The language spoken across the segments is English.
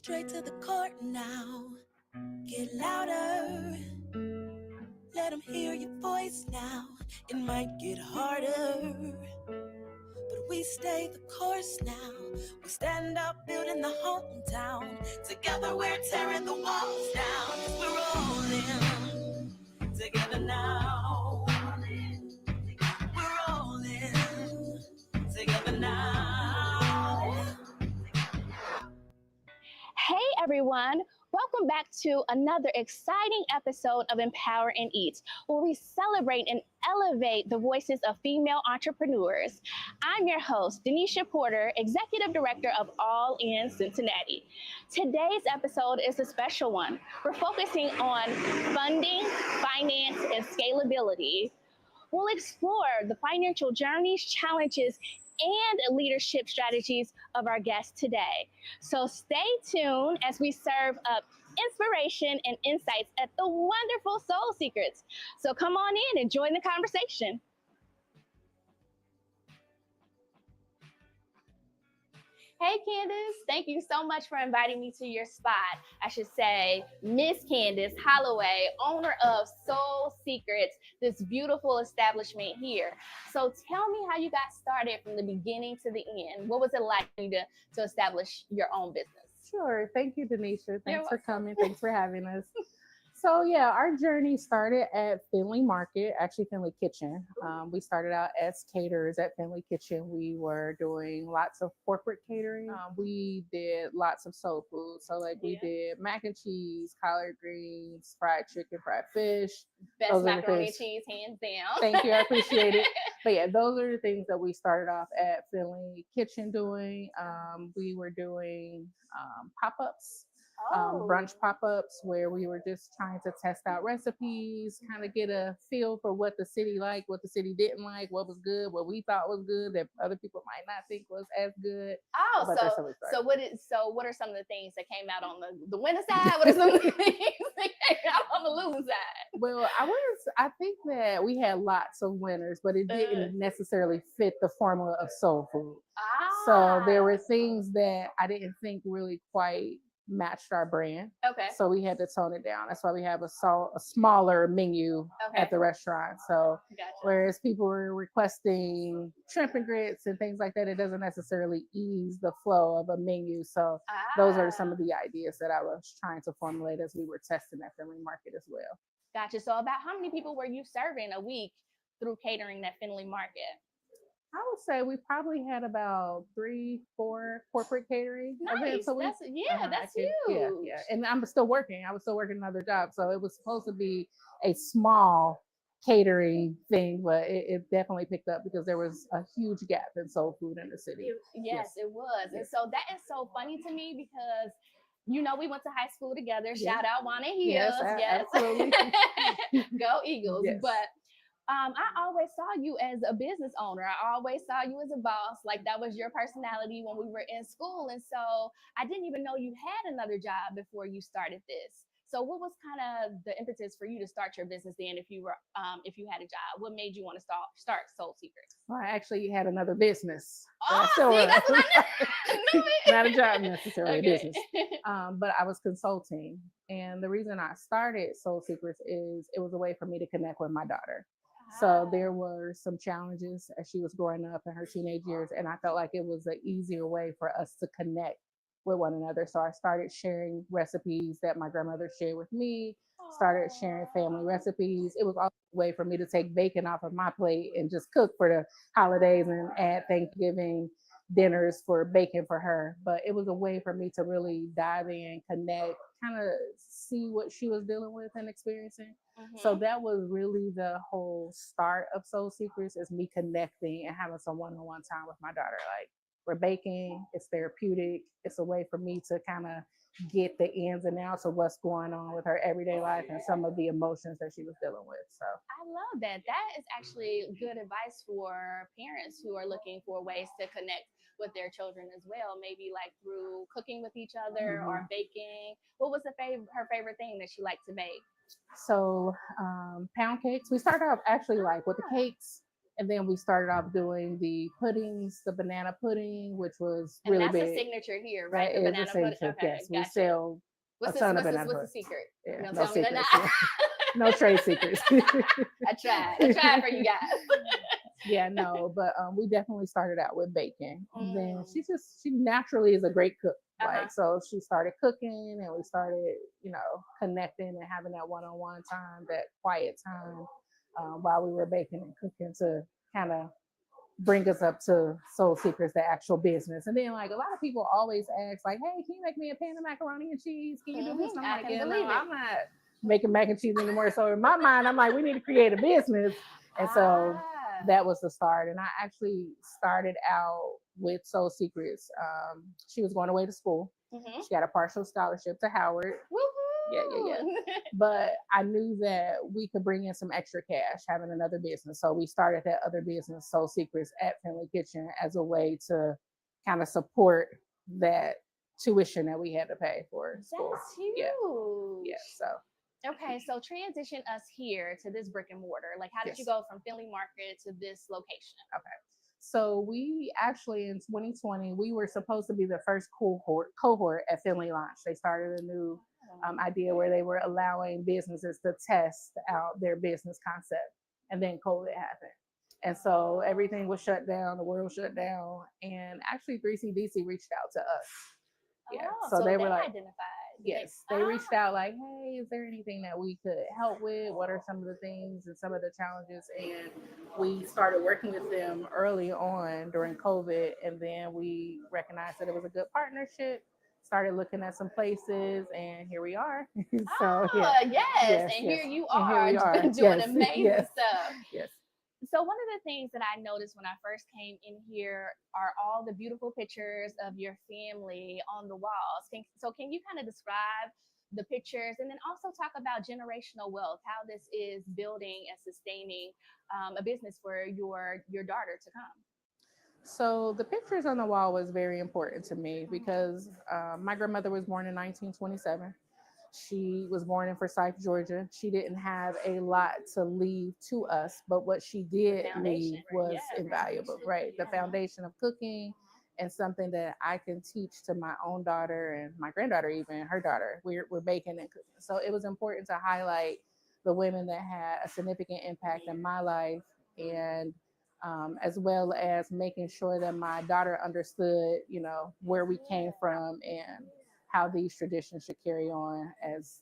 Straight to the court now. Get louder. Let them hear your voice now. It might get harder, but we stay the course now. We stand up building the hometown. Together we're tearing the walls down. We're rolling together now. We're rolling together now. Hey everyone, welcome back to another exciting episode of Empower and Eat, where we celebrate and elevate the voices of female entrepreneurs. I'm your host, Denisha Porter, Executive Director of All In Cincinnati. Today's episode is a special one. We're focusing on funding, finance, and scalability. We'll explore the financial journeys, challenges, and leadership strategies of our guests today. So stay tuned as we serve up inspiration and insights at the wonderful Soul Secrets. So come on in and join the conversation. Hey, Candice, thank you so much for inviting me to your spot. I should say, Miss Candice Holloway, owner of Soul Secrets, this beautiful establishment here. So tell me how you got started from the beginning to the end. What was it like for you to establish your own business? Sure. Thank you, Denisha. Thanks for coming. Thanks for having us. So yeah, our journey started at Finley Market, actually Finley Kitchen. We started out as caterers at Finley Kitchen. We were doing lots of corporate catering. We did lots of soul food. So we did mac and cheese, collard greens, fried chicken, fried fish. Best macaroni and cheese, hands down. Thank you. I appreciate it. But yeah, those are the things that we started off at Finley Kitchen doing. We were doing pop-ups. Brunch pop-ups where we were just trying to test out recipes, kind of get a feel for what the city liked, what the city didn't like, what was good, what we thought was good that other people might not think was as good. Oh, so what are some of the things that came out on the winner side? What are some of the things that came out on the losing side? Well, I think that we had lots of winners, but it didn't necessarily fit the formula of soul food. So there were things that I didn't think really quite matched our brand. Okay. So we had to tone it down. That's why we have a smaller menu at the restaurant. So whereas people were requesting shrimp and grits and things like that, it doesn't necessarily ease the flow of a menu. So those are some of the ideas that I was trying to formulate as we were testing at Finley Market as well. Gotcha. So about how many people were you serving a week through catering at Finley Market? I would say we probably had about 3-4 corporate catering events a week. That's huge. Yeah. And I'm still working. I was still working another job. So it was supposed to be a small catering thing, but it definitely picked up because there was a huge gap in soul food in the city. Yes, it was. And so that is so funny to me because we went to high school together. Shout out Juana Hills. Yes. Absolutely. Go Eagles. Yes. But I always saw you as a business owner. I always saw you as a boss. Like that was your personality when we were in school. And so I didn't even know you had another job before you started this. So what was kind of the impetus for you to start your business then if you had a job? What made you want to start Soul Secrets? Well, I actually had another business. That's what I knew. Not a job necessarily, a business. But I was consulting. And the reason I started Soul Secrets is it was a way for me to connect with my daughter. So there were some challenges as she was growing up in her teenage years, and I felt like it was an easier way for us to connect with one another. So I started sharing recipes that my grandmother shared with me, started sharing family recipes. It was also a way for me to take bacon off of my plate and just cook for the holidays and add Thanksgiving dinners for bacon for her. But it was a way for me to really dive in, connect, kind of see what she was dealing with and experiencing. So that was really the whole start of Soul Secrets, is me connecting and having some one-on-one time with my daughter. Like, we're baking, it's therapeutic. It's a way for me to kind of get the ins and outs of what's going on with her everyday life and some of the emotions that she was dealing with. So I love that. That is actually good advice for parents who are looking for ways to connect with their children as well, maybe like through cooking with each other or baking. What was her favorite thing that she liked to bake? So pound cakes. We started off actually like with the cakes, And then we started off doing the puddings, the banana pudding, which was really that's big. a signature here, right? That The is banana a pudding. signature. Okay, Yes, we gotcha. sell a ton of banana What's the pudding. secret? Yeah, Don't no tell me secrets. that. No trade secrets. I tried for you guys. Yeah, no, but we definitely started out with baking. And then Mm. she naturally is a great cook. Uh-huh. Like, so she started cooking and we started, connecting and having that one-on-one time, that quiet time while we were baking and cooking to kind of bring us up to Soul Secrets, the actual business. And then like a lot of people always ask like, hey, can you make me a pan of macaroni and cheese? Can you do this? And I'm like, yeah, no, I'm not making mac and cheese anymore. So in my mind, I'm like, we need to create a business. And so that was the start. And I actually started out with Soul Secrets. She was going away to school. Mm-hmm. She got a partial scholarship to Howard. Woo-hoo! Yeah. But I knew that we could bring in some extra cash having another business. So we started that other business, Soul Secrets, at Finley Kitchen as a way to kind of support that tuition that we had to pay for school. That's huge. Yeah. So. Okay, so transition us here to this brick and mortar. Like, how did you go from Finley Market to this location? Okay. So we actually in 2020, we were supposed to be the first cohort at Finley Launch. They started a new idea where they were allowing businesses to test out their business concept. And then COVID happened. And so everything was shut down, the world shut down. And actually 3CDC reached out to us. Yeah. So they were like, identified. Yes, they reached out like, hey, is there anything that we could help with? What are some of the things and some of the challenges? And we started working with them early on during COVID. And then we recognized that it was a good partnership, started looking at some places, and here we are. So, yes. And here you are doing amazing stuff. Yes. So one of the things that I noticed when I first came in here are all the beautiful pictures of your family on the walls. Can you kind of describe the pictures and then also talk about generational wealth, how this is building and sustaining a business for your daughter to come? So the pictures on the wall was very important to me because my grandmother was born in 1927. She was born in Forsyth, Georgia. She didn't have a lot to leave to us, but what she did leave was invaluable, right? The foundation of cooking and something that I can teach to my own daughter and my granddaughter, even her daughter. We're baking and cooking. So it was important to highlight the women that had a significant impact in my life, and as well as making sure that my daughter understood, where we came from and how these traditions should carry on as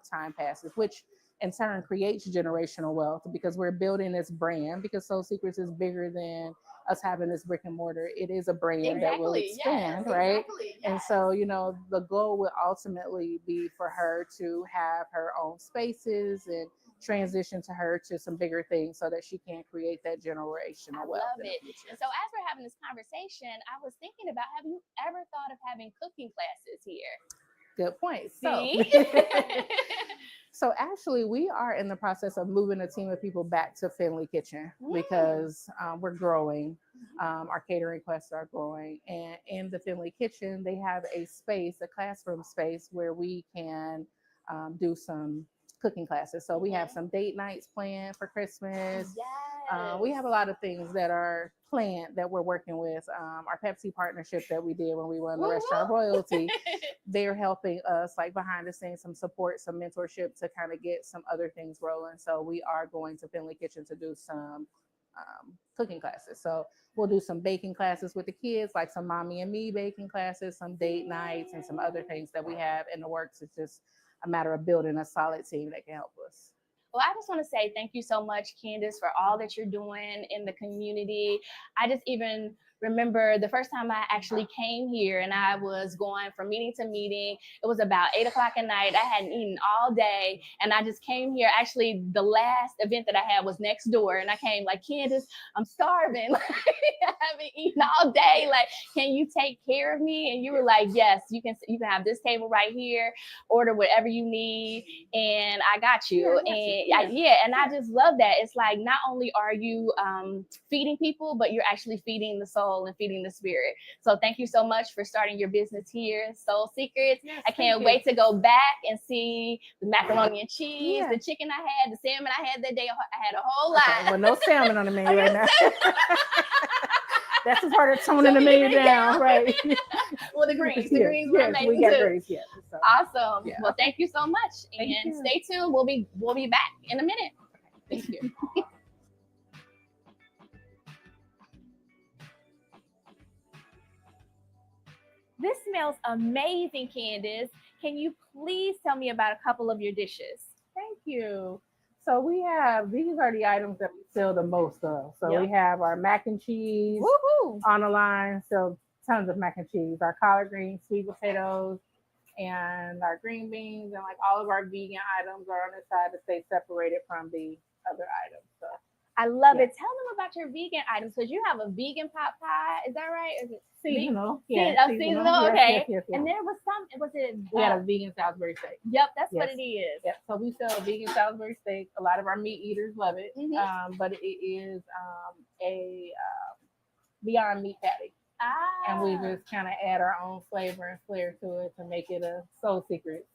time passes, which in turn creates generational wealth because we're building this brand, because Soul Secrets is bigger than us having this brick and mortar. It is a brand that will expand, right? And so the goal would ultimately be for her to have her own spaces and transition to her to some bigger things so that she can create that generational wealth. I love it. And so as we're having this conversation, I was thinking about, have you ever thought of having cooking classes here? Good point. So actually we are in the process of moving a team of people back to Finley Kitchen because we're growing. Our catering requests are growing, and in the Finley Kitchen, they have a space, a classroom space where we can do some cooking classes. So we have some date nights planned for Christmas. We have a lot of things that are planned that we're working with. Our Pepsi partnership that we did when we won the restaurant royalty, they're helping us like behind the scenes, some support, some mentorship to kind of get some other things rolling. So we are going to Finley Kitchen to do some cooking classes. So we'll do some baking classes with the kids, like some mommy and me baking classes, some date nights, and some other things that we have in the works. It's just a matter of building a solid team that can help us. Well, I just want to say thank you so much, Candice, for all that you're doing in the community. I just even remember the first time I actually came here and I was going from meeting to meeting. It was about 8 o'clock at night. I hadn't eaten all day. And I just came here. Actually, the last event that I had was next door. And I came like, Candice, I'm starving. I haven't eaten all day. Like, can you take care of me? And you were like, yes, you can have this table right here, order whatever you need, and I got you. And I just love that. It's like, not only are you feeding people, but you're actually feeding the soul and feeding the spirit. So thank you so much for starting your business here, Soul Secrets. Yes, I can't wait to go back and see the macaroni and cheese, the chicken I had, the salmon I had that day. I had a whole lot. Okay, well, no salmon on the menu right now. That's the part of toning the menu down, right? Well, the greens were amazing. We got greens, yes. So, awesome. Yeah. Well, thank you so much, and stay tuned. We'll be back in a minute. Thank you. This smells amazing, Candice. Can you please tell me about a couple of your dishes? Thank you. So these are the items that we sell the most of. So we have our mac and cheese on the line. So tons of mac and cheese, our collard greens, sweet potatoes, and our green beans, and like all of our vegan items are on the side to stay separated from the other items. So I love it. Tell them about your vegan items, because you have a vegan pot pie. Is that right? Is it seasonal? Seasonal. Okay. Yes. And there was we had a vegan Salisbury steak. Yep, that's what it is. Yep. So we sell a vegan Salisbury steak. A lot of our meat eaters love it, but it is a Beyond Meat patty. And we just kind of add our own flavor and flair to it to make it a Soul Secret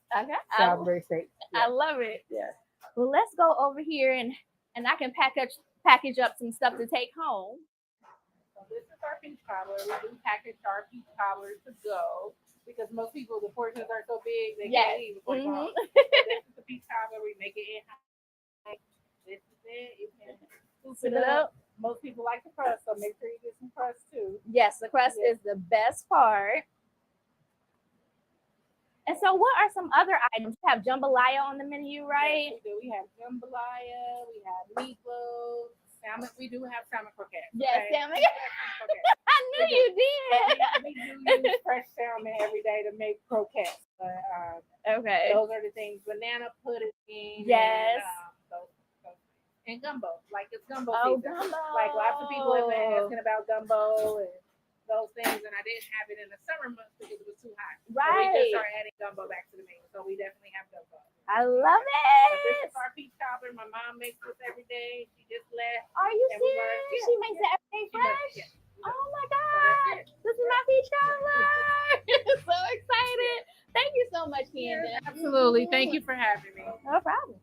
Salisbury steak. I love it. Yeah. Well, let's go over here and I can package up some stuff to take home. So this is our peach cobbler. We do package our peach cobbler to go because most people, the portions are so big they can't eat before they go home. So this is the peach cobbler. We make it in high. This is it. You can scoop it up. Most people like the crust, so make sure you get some crust too. Yes, the crust is the best part. And so what are some other items? We have jambalaya on the menu, right? Yes, we do. We have jambalaya, we have meatloaf, salmon. We do have salmon croquettes. Yes, salmon. I knew you did. We do use fresh salmon every day to make croquettes. But, those are the things. Banana pudding. Yes. And gumbo. Like it's gumbo season. Gumbo. Like lots of people have been asking about gumbo and those things, and I didn't have it in the summer months because it was too hot. Right. So we just started adding gumbo back to the menu. So we definitely have gumbo. I love it. But this is our peach cobbler. My mom makes this every day. She just left. Are you serious? She makes it every day fresh? Oh my God. This is my peach cobbler. So excited. Thank you so much, Candice. Absolutely. Thank you for having me. No problem.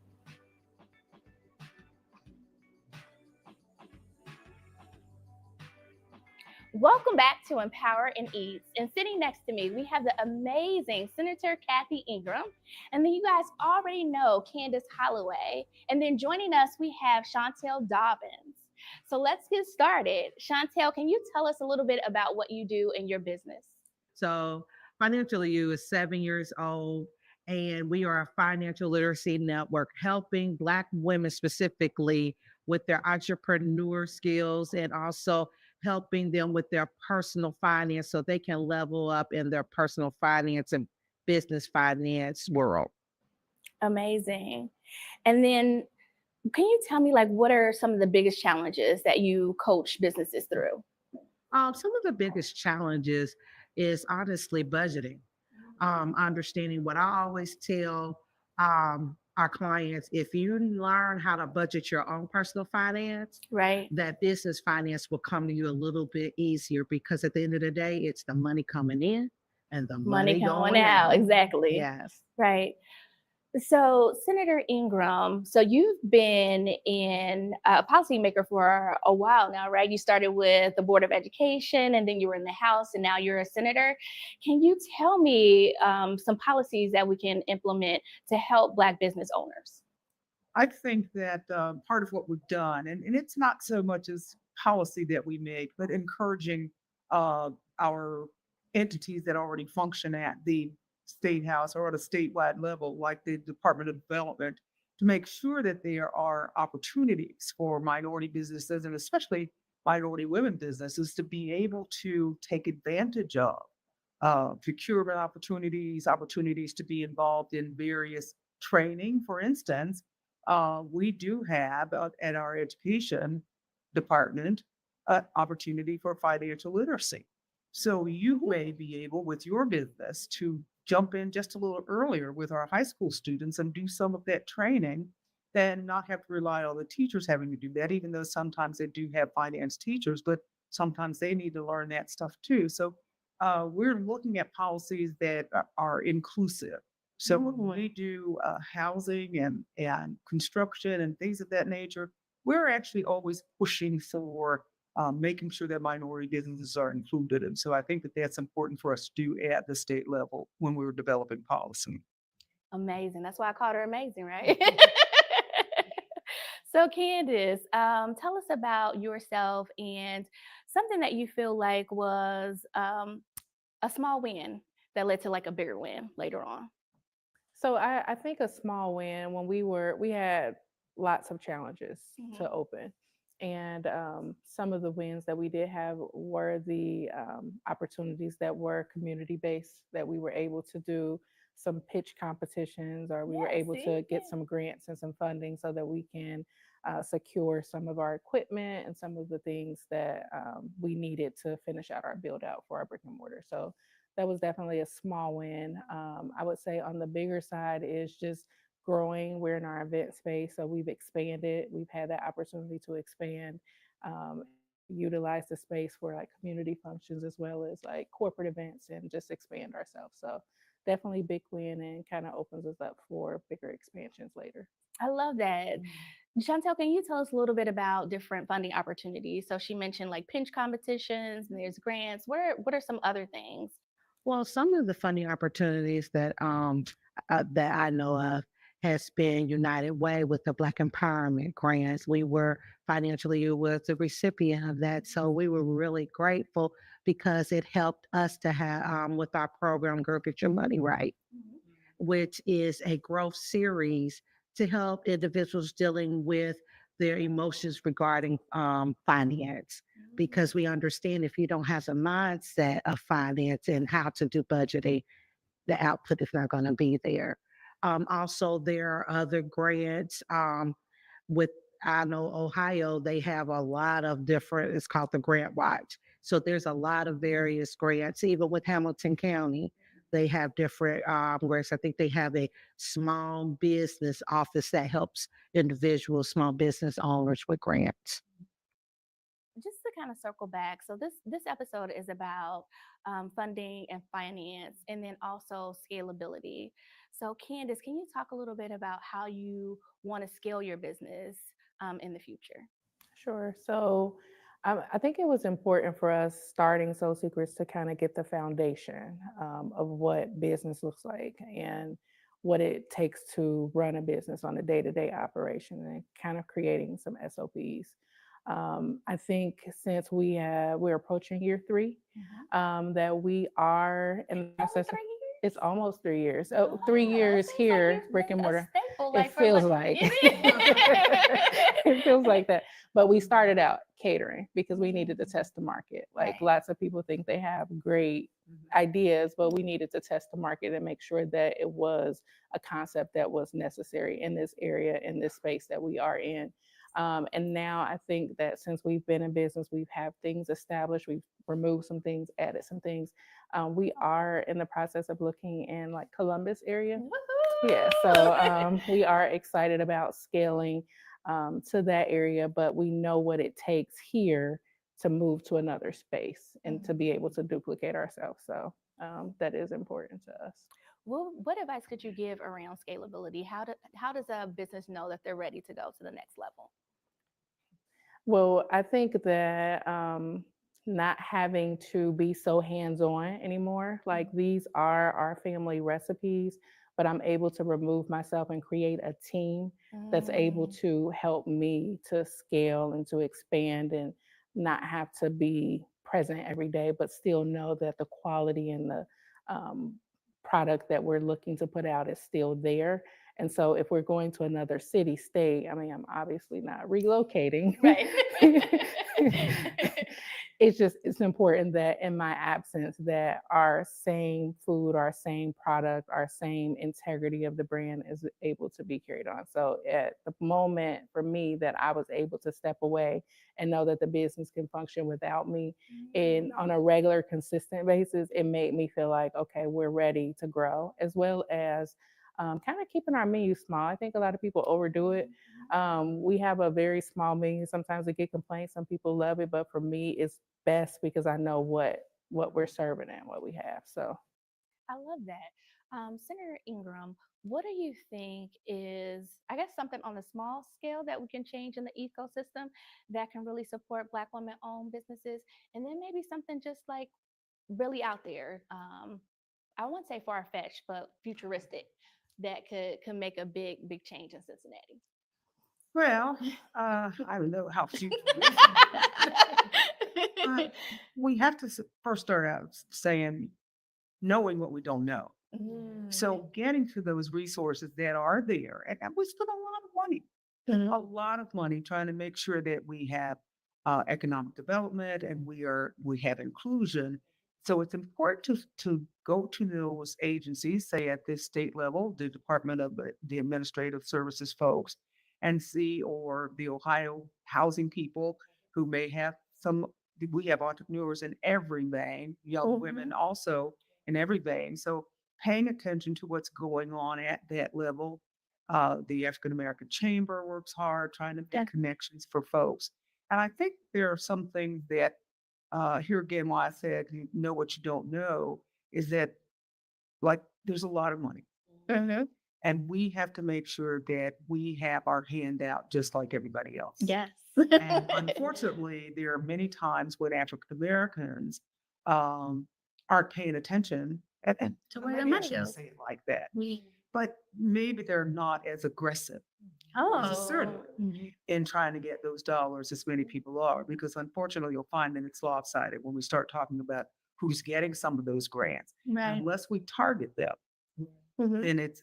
Welcome back to Empower and Eats. And sitting next to me, we have the amazing Senator Kathy Ingram. And then you guys already know Candice Holloway. And then joining us, we have Shauntel Dobbins. So let's get started. Shauntel, can you tell us a little bit about what you do in your business? So FinanciallyU is 7 years old, and we are a financial literacy network helping Black women specifically with their entrepreneur skills and also helping them with their personal finance so they can level up in their personal finance and business finance world. Amazing. And then can you tell me, like, what are some of the biggest challenges that you coach businesses through? Some of the biggest challenges is honestly budgeting, understanding what I always tell our clients: if you learn how to budget your own personal finance, right, that business finance will come to you a little bit easier, because at the end of the day, it's the money coming in and the money going out. Exactly. Yes. Right. So, Senator Ingram, so you've been in a policymaker for a while now, right? You started with the Board of Education, and then you were in the House, and now you're a senator. Can you tell me some policies that we can implement to help Black business owners? I think that part of what we've done, and it's not so much as policy that we make, but encouraging our entities that already function at the state house or at a statewide level, like the Department of Development, to make sure that there are opportunities for minority businesses, and especially minority women businesses, to be able to take advantage of procurement opportunities to be involved in various training. For instance, we do have at our education department an opportunity for financial literacy. So you may be able with your business to jump in just a little earlier with our high school students and do some of that training, then not have to rely on the teachers having to do that, even though sometimes they do have finance teachers, but sometimes they need to learn that stuff too. So we're looking at policies that are inclusive. So when we do housing and construction and things of that nature, we're actually always pushing for making sure that minority businesses are included. And so I think that that's important for us to do at the state level when we're developing policy. Amazing. That's why I called her amazing, right? So, Candice, tell us about yourself and something that you feel like was a small win that led to like a bigger win later on. So I think a small win when we had lots of challenges to open. And some of the wins that we did have were the opportunities that were community based, that we were able to do some pitch competitions, or we were able to get some grants and some funding so that we can secure some of our equipment and some of the things that we needed to finish out our build out for our brick and mortar. So that was definitely a small win. I would say on the bigger side is just growing. We're in our event space, so we've expanded. We've had that opportunity to expand, utilize the space for like community functions as well as like corporate events and just expand ourselves. So definitely big win and kind of opens us up for bigger expansions later. I love that. Shauntel, can you tell us a little bit about different funding opportunities? So she mentioned like pinch competitions and there's grants. What are some other things? Well, some of the funding opportunities that I know of has been United Way with the Black Empowerment grants. We were financially was the recipient of that, so we were really grateful because it helped us to have with our program, Girl Get Your Money Right, which is a growth series to help individuals dealing with their emotions regarding finance. Because we understand if you don't have a mindset of finance and how to do budgeting, the output is not going to be there. Also, there are other grants with, I know Ohio, they have a lot of different, it's called the Grant Watch. So there's a lot of various grants, even with Hamilton County. They have different grants. I think they have a small business office that helps individuals, small business owners with grants. Just to kind of circle back, so this episode is about funding and finance, and then also scalability. So, Candice, can you talk a little bit about how you want to scale your business in the future? Sure. So I think it was important for us starting Soul Secrets to kind of get the foundation of what business looks like and what it takes to run a business on a day-to-day operation and kind of creating some SOPs. I think since we're approaching year 3, that we are in the process. It's almost 3 years. Oh, 3 years here, brick and mortar. It feels like it feels like that. But we started out catering because we needed to test the market. Like lots of people think they have great ideas, but we needed to test the market and make sure that it was a concept that was necessary in this area, in this space that we are in. And now I think that since we've been in business, we've had things established, we've removed some things, added some things. We are in the process of looking in like Columbus area. Woo-hoo! Yeah, so we are excited about scaling to that area, but we know what it takes here to move to another space and to be able to duplicate ourselves. So that is important to us. Well, what advice could you give around scalability? How does a business know that they're ready to go to the next level? Well, I think that not having to be so hands-on anymore, like these are our family recipes, but I'm able to remove myself and create a team that's able to help me to scale and to expand and not have to be present every day, but still know that the quality and the product that we're looking to put out is still there. And so if we're going to another city, state, I mean, I'm obviously not relocating. Right. It's important that in my absence that our same food, our same product, our same integrity of the brand is able to be carried on. So at the moment for me that I was able to step away and know that the business can function without me and on a regular, consistent basis, it made me feel like, okay, we're ready to grow, as well as kind of keeping our menu small. I think a lot of people overdo it. We have a very small menu. Sometimes we get complaints. Some people love it, but for me, it's best because I know what we're serving and what we have. So I love that. Senator Ingram, what do you think is, I guess, something on a small scale that we can change in the ecosystem that can really support Black women-owned businesses? And then maybe something just like really out there. I won't say far-fetched, but futuristic that could make a big change in Cincinnati. Well, I don't know how future but we have to first start out saying knowing what we don't know. So getting to those resources that are there, and we spend a lot of money trying to make sure that we have economic development and we have inclusion. So it's important to go to those agencies, say at this state level, the Department of the Administrative Services folks, and see, or the Ohio housing people who may have some. We have entrepreneurs in every vein, young women also in every vein. So paying attention to what's going on at that level. The African American Chamber works hard trying to make connections for folks. And I think there are some things that, here again, why I said you know what you don't know, is that like there's a lot of money. And we have to make sure that we have our hand out just like everybody else. Yes. And unfortunately, there are many times when African Americans aren't paying attention and To where the maybe I money shouldn't goes. say it like that, but maybe they're not as aggressive Oh. in trying to get those dollars as many people are, because unfortunately, you'll find that it's lopsided when we start talking about who's getting some of those grants. Right. Unless we target them, then it's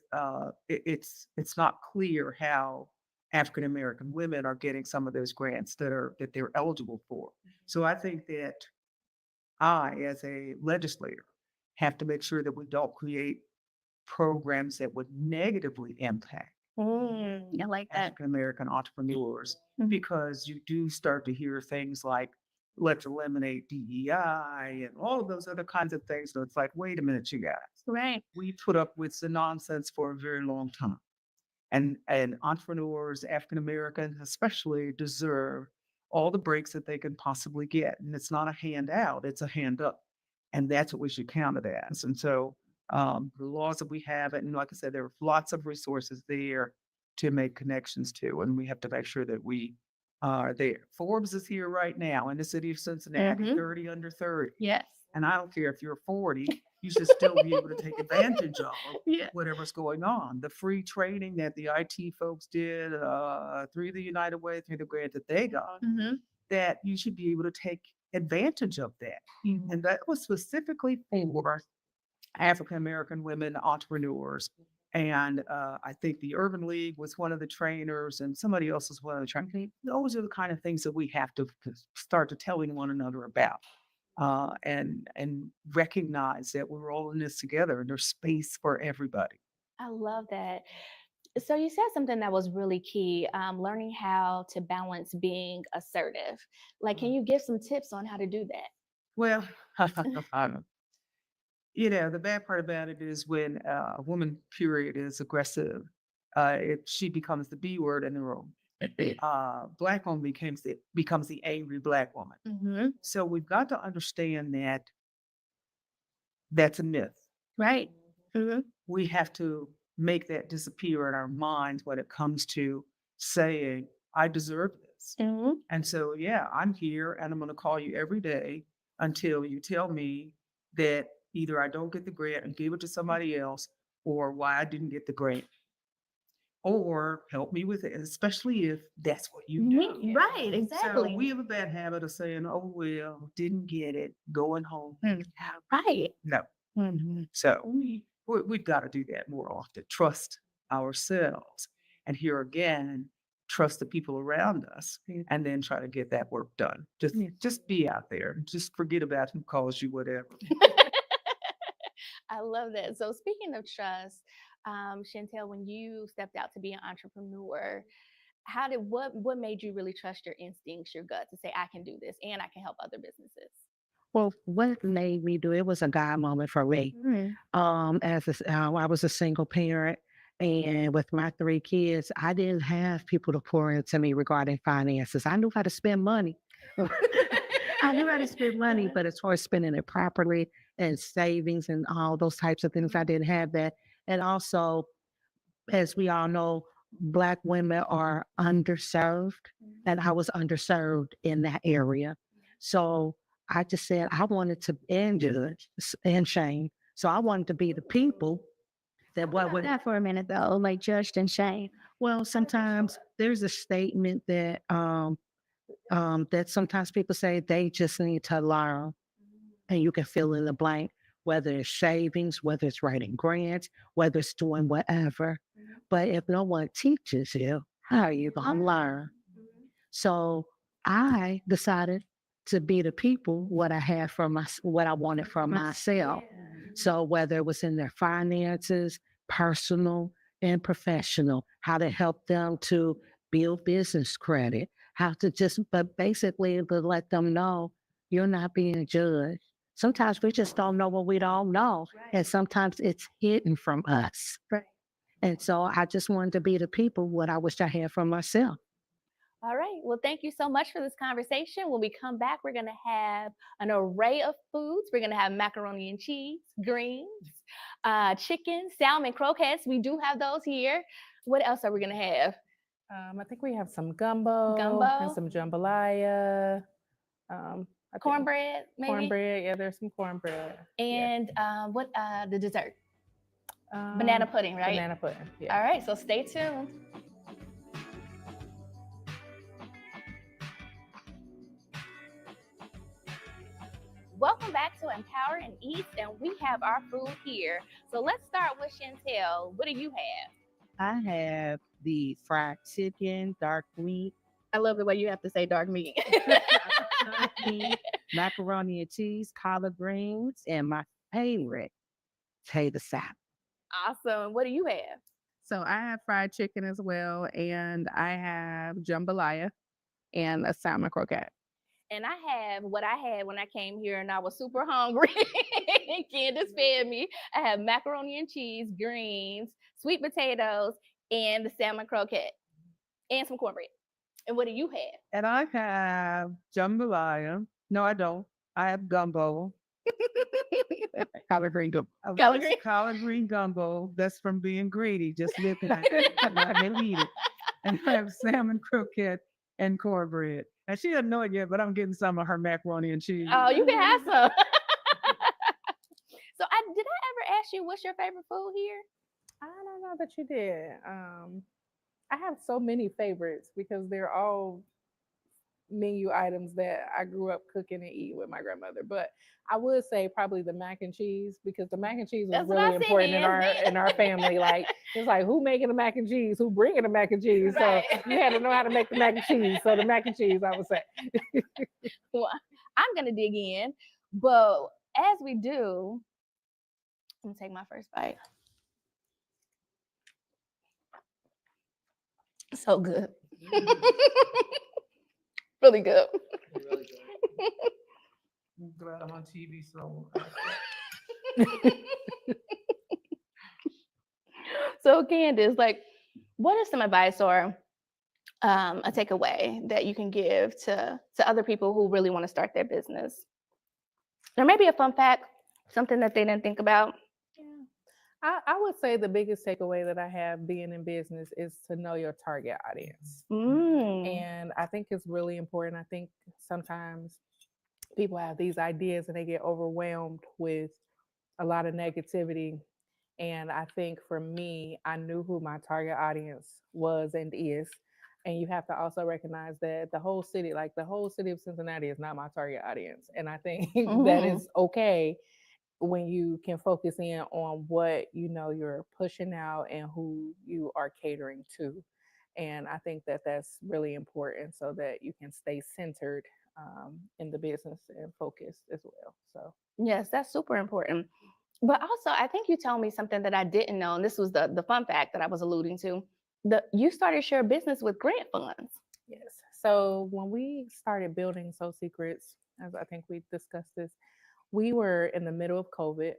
not clear how African American women are getting some of those grants that they're eligible for. So I think that I, as a legislator, have to make sure that we don't create programs that would negatively impact I like that. African American entrepreneurs, because you do start to hear things like let's eliminate DEI and all of those other kinds of things. So it's like, wait a minute, you guys. Right. We put up with the nonsense for a very long time. And entrepreneurs, African Americans especially, deserve all the breaks that they can possibly get. And it's not a handout, it's a hand up. And that's what we should count it as. And so the laws that we have, and like I said, there are lots of resources there to make connections to. And we have to make sure that we are there. Forbes is here right now in the city of Cincinnati, 30 under 30. Yes. And I don't care if you're 40, you should still be able to take advantage of whatever's going on. The free training that the IT folks did through the United Way, through the grant that they got, that you should be able to take advantage of that. And that was specifically for African American women entrepreneurs. And I think the Urban League was one of the trainers, and somebody else was one of the trainers. Those are the kind of things that we have to start to telling one another about. And recognize that we're all in this together and there's space for everybody. I love that. So you said something that was really key, learning how to balance being assertive. Like, can you give some tips on how to do that? Well, the bad part about it is when a woman, period, is aggressive, if she becomes the B word in the room. Black woman becomes the angry Black woman. So we've got to understand that that's a myth. Right. We have to make that disappear in our minds when it comes to saying, I deserve this. And so, yeah, I'm here and I'm going to call you every day until you tell me that either I don't get the grant and give it to somebody else, or why I didn't get the grant. Or help me with it, especially if that's what you do. Right, exactly. So we have a bad habit of saying, oh, well, didn't get it, going home. Right. No. So we've got to do that more often. Trust ourselves. And here again, trust the people around us and then try to get that work done. Just be out there. Just forget about who calls you whatever. I love that. So speaking of trust, Shauntel, when you stepped out to be an entrepreneur, what made you really trust your instincts, your gut to say, I can do this and I can help other businesses? Well, what made me do it was a God moment for me. I was a single parent, and with my 3 kids, I didn't have people to pour into me regarding finances. I knew how to spend money. I knew how to spend money, but as far as spending it properly and savings and all those types of things, I didn't have that. And also, as we all know, Black women are underserved, and I was underserved in that area. So I just said I wanted to end judge and shame. So I wanted to be the people that what would That for a minute though, like judged and shamed. well, sometimes there's a statement that sometimes people say they just need to learn, and you can fill in the blank, whether it's savings, whether it's writing grants, whether it's doing whatever. But if no one teaches you, how are you going to learn? So I decided to be the people what I had from what I wanted from myself. So whether it was in their finances, personal and professional, how to help them to build business credit, but basically to let them know you're not being judged. Sometimes we just don't know what we don't know. And sometimes it's hidden from us. Right. And so I just wanted to be the people what I wish I had from myself. All right. Well, thank you so much for this conversation. When we come back, we're going to have an array of foods. We're going to have macaroni and cheese, greens, chicken, salmon, croquettes. We do have those here. What else are we going to have? I think we have some gumbo and some jambalaya. Cornbread, maybe? Cornbread, yeah, there's some cornbread. And what the dessert? Banana pudding, right? Banana pudding, yeah. All right, so stay tuned. Welcome back to Empower and Eat, and we have our food here. So let's start with Shauntel. What do you have? I have the fried chicken, dark meat. I love the way you have to say dark meat. Macaroni and cheese, collard greens, and my favorite, potato salad. Awesome. What do you have? So I have fried chicken as well, and I have jambalaya and a salmon croquette. And I have what I had when I came here and I was super hungry. Candice fed me. I have macaroni and cheese, greens, sweet potatoes, and the salmon croquette, and some cornbread. And what do you have? And I have jambalaya. No, I don't. I have gumbo. Collard green gumbo. Collard green gumbo. That's from being greedy. Just looking at it. I didn't eat it. And I have salmon croquette and cornbread. And she doesn't know it yet, but I'm getting some of her macaroni and cheese. Oh, you can have some. So did I ever ask you what's your favorite food here? I don't know that you did. I have so many favorites because they're all menu items that I grew up cooking and eating with my grandmother. But I would say probably the mac and cheese, because the mac and cheese is really important in our family. Like, it's like, who making the mac and cheese? Who bringing the mac and cheese? Right. So you had to know how to make the mac and cheese. So the mac and cheese, I would say. Well, I'm gonna dig in, but as we do, I'm gonna take my first bite. So good. Really good. I'm glad I'm on TV, so. So Candice, like, what is some advice or a takeaway that you can give to other people who really want to start their business? Or maybe a fun fact, something that they didn't think about. I would say the biggest takeaway that I have being in business is to know your target audience. And I think it's really important. I think sometimes people have these ideas and they get overwhelmed with a lot of negativity. And I think for me, I knew who my target audience was and is. And you have to also recognize that the whole city of Cincinnati is not my target audience. And I think that is okay. when you can focus in on what you're pushing out and who you are catering to. And I think that that's really important so that you can stay centered in the business and focused as well. So Yes, that's super important. But also, I think you told me something that I didn't know, and this was the fun fact that I was alluding to. You started your business with grant funds. yes. So when we started building Soul Secrets, as I think we discussed this, we were in the middle of COVID.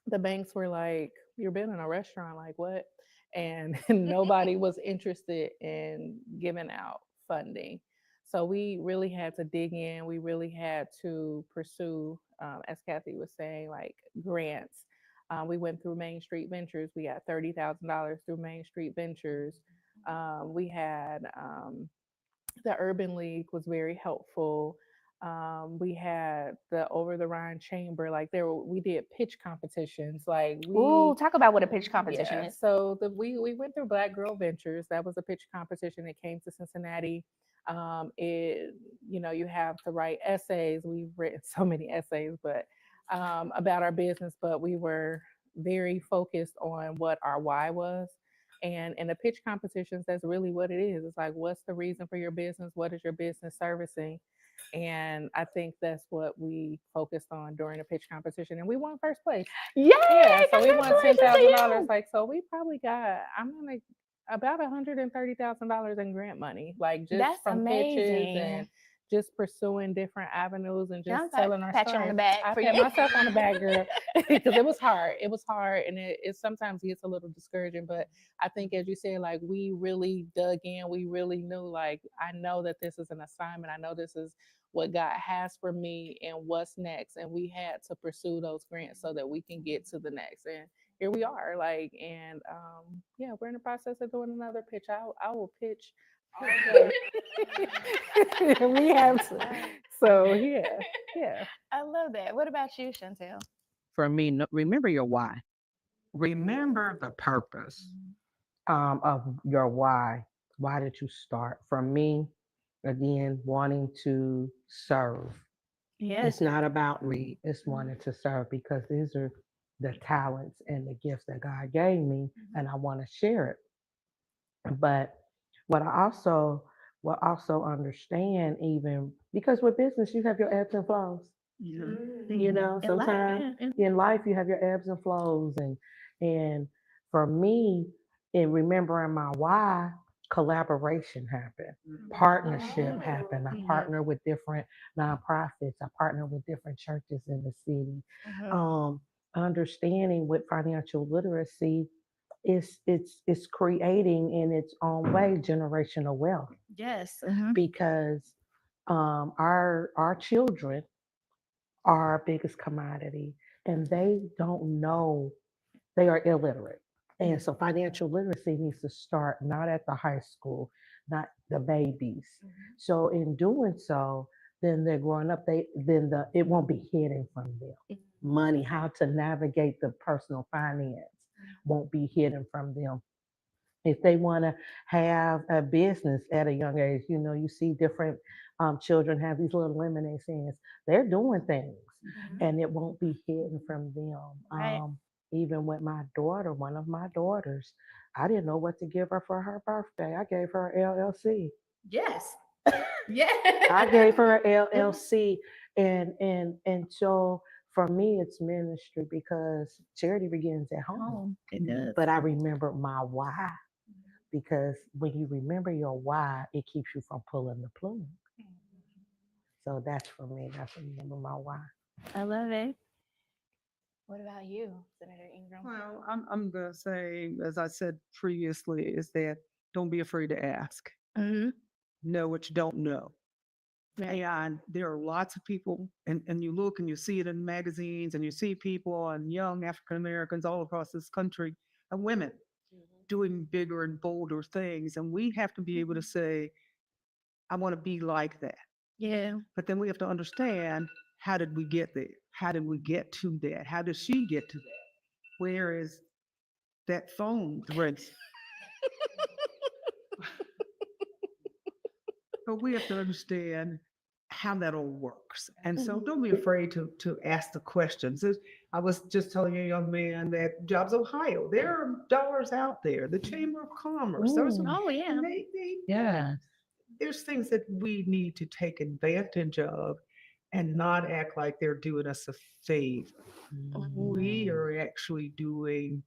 The banks were like, "You're building a restaurant, like what?" And nobody was interested in giving out funding. So we really had to dig in. We really had to pursue, as Kathy was saying, like grants. We went through Main Street Ventures. We got $30,000 through Main Street Ventures. We had the Urban League was very helpful. We had the Over the Rhine Chamber, like we did pitch competitions. Like Ooh, talk about what a pitch competition is. so we went through Black Girl Ventures. That was a pitch competition. It came to Cincinnati. It you have to write essays. We've written so many essays, but about our business, but we were very focused on what our why was. And in the pitch competitions, that's really what it is. It's like, what's the reason for your business? What is your business servicing? And I think that's what we focused on during the pitch competition. And we won first place. Yay! Yeah. So we won Congratulations to $10,000. you. Like, so we probably got, about $130,000 in grant money, like just That's from pitches amazing. and just pursuing different avenues and Can just I telling our pat you on the story. back I for pat you? myself on the back, girl, because it was hard. It was hard, and it sometimes gets a little discouraging. But I think, as you said, like we really dug in. We really knew, like, I know that this is an assignment. I know this is what God has for me, and what's next. And we had to pursue those grants so that we can get to the next. And here we are, like, and yeah, we're in the process of doing another pitch. I will pitch all day. We have to. So yeah. I love that. What about you, Shauntel? For me, remember your why. Remember the purpose of your why. Why did you start? For me, again, wanting to serve. It's not about read, it's wanting to serve because these are the talents and the gifts that God gave me, and I want to share it. But what I also will also understand, even because with business, you have your ebbs and flows. Yeah. Sometimes in life you have your ebbs and flows, and for me, in remembering my why, collaboration happened, partnership happened. I partner with different nonprofits. I partner with different churches in the city. Um, Understanding with financial literacy it's creating in its own way generational wealth Yes. because our children are our biggest commodity, and they don't know, they are illiterate. And so financial literacy needs to start not at the high school, not the babies. So in doing so, then they're growing up, it won't be hidden from them. Money, how to navigate the personal finance won't be hidden from them. If they want to have a business at a young age, you see different children have these little lemonade stands. They're doing things, and it won't be hidden from them. Right. Even with my daughter, one of my daughters, I didn't know what to give her for her birthday. I gave her an LLC. Yes. Yeah. I gave her an LLC, and so for me, it's ministry because charity begins at home. It does. But I remember my why, because when you remember your why, it keeps you from pulling the plug. So that's for me. That's remember my why. I love it. What about you, Senator Ingram? Well, I'm gonna say, as I said previously, is that don't be afraid to ask. Mm-hmm. Know what you don't know. Right. And there are lots of people, and you look and you see it in magazines, and you see people and young African Americans all across this country and women doing bigger and bolder things. And we have to be able to say, I want to be like that. Yeah. But then we have to understand, how did we get there? How did we get to that? How did she get to that? Where is that phone threads? But we have to understand, how that all works. And so don't be afraid to ask the questions. I was just telling a young man that Jobs Ohio, there are dollars out there, the Chamber of Commerce. Oh, yeah. And Yeah. there's things that we need to take advantage of and not act like they're doing us a favor. We are actually doing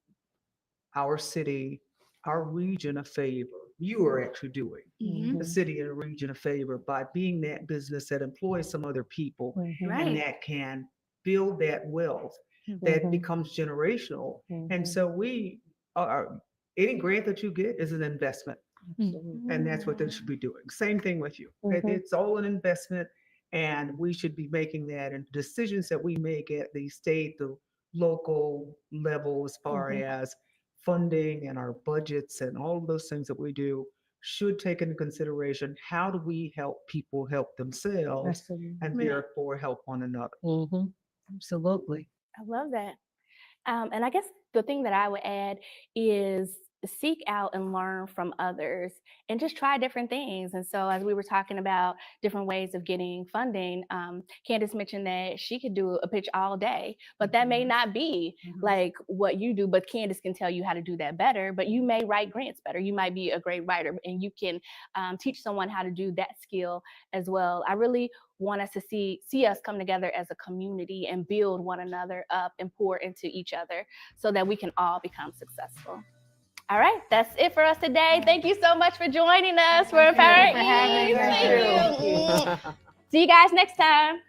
our city, our region a favor. You are actually doing the city and the region a favor by being that business that employs some other people and that can build that wealth that becomes generational. And so we are, any grant that you get is an investment. And that's what they should be doing. Same thing with you. It's all an investment, and we should be making that. And decisions that we make at the state, the local level, as far as funding and our budgets and all of those things that we do, should take into consideration how do we help people help themselves and therefore help one another. Absolutely. I love that. And I guess the thing that I would add is seek out and learn from others and just try different things. And so as we were talking about different ways of getting funding, Candice mentioned that she could do a pitch all day, but that may not be like what you do, but Candice can tell you how to do that better. But you may write grants better. You might be a great writer, and you can teach someone how to do that skill as well. I really want us to see us come together as a community and build one another up and pour into each other so that we can all become successful. All right, that's it for us today. Thank you so much for joining us. We're Empowering Eats. Thank you. See you guys next time.